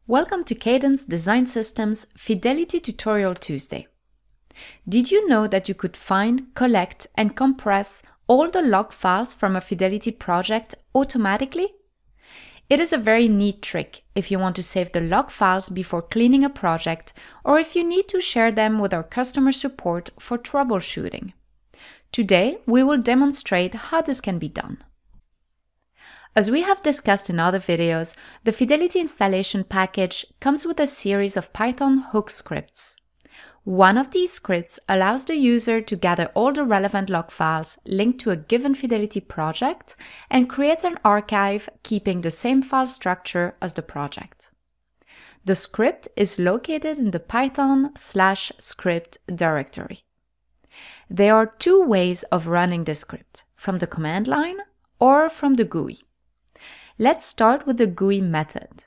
Welcome to Cadence Design Systems Fidelity Tutorial Tuesday. Did you know that you could find, collect, and compress all the log files from a Fidelity project automatically? It is a very neat trick if you want to save the log files before cleaning a project or if you need to share them with our customer support for troubleshooting. Today, we will demonstrate how this can be done. As we have discussed in other videos, the Fidelity installation package comes with a series of Python hook scripts. One of these scripts allows the user to gather all the relevant log files linked to a given Fidelity project and creates an archive keeping the same file structure as the project. The script is located in the python/script directory. There are two ways of running this script, from the command line or from the GUI. Let's start with the GUI method.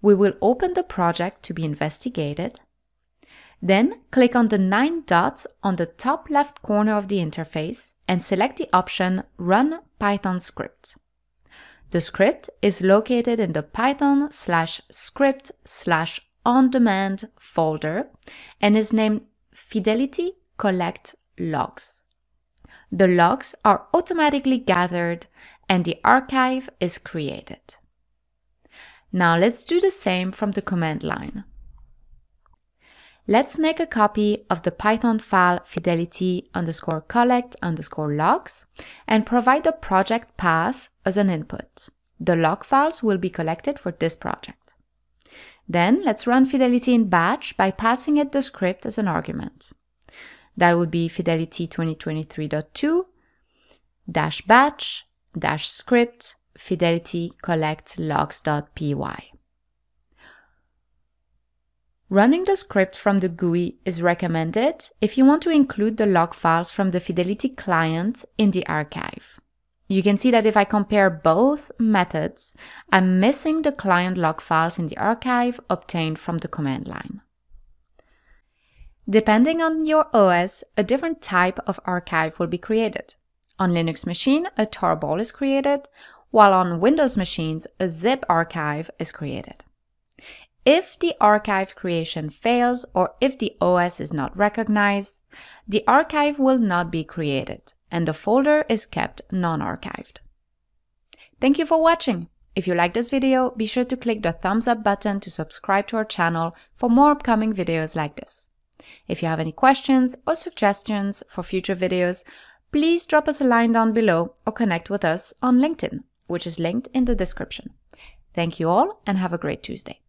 We will open the project to be investigated. Then click on the 9 dots on the top left corner of the interface and select the option Run Python Script. The script is located in the python/script/on-demand folder and is named Fidelity Collect Logs. The logs are automatically gathered and the archive is created. Now let's do the same from the command line. Let's make a copy of the Python file fidelity_collect_logs and provide the project path as an input. The log files will be collected for this project. Then let's run Fidelity in batch by passing it the script as an argument. That would be Fidelity 2023.2-batch-script Fidelity collect logs.py. Running the script from the GUI is recommended if you want to include the log files from the Fidelity client in the archive. You can see that if I compare both methods, I'm missing the client log files in the archive obtained from the command line. Depending on your OS, a different type of archive will be created. On Linux machine, a tarball is created, while on Windows machines, a zip archive is created. If the archive creation fails or if the OS is not recognized, the archive will not be created and the folder is kept non-archived. Thank you for watching. If you like this video, be sure to click the thumbs up button to subscribe to our channel for more upcoming videos like this. If you have any questions or suggestions for future videos, please drop us a line down below or connect with us on LinkedIn, which is linked in the description. Thank you all and have a great Tuesday.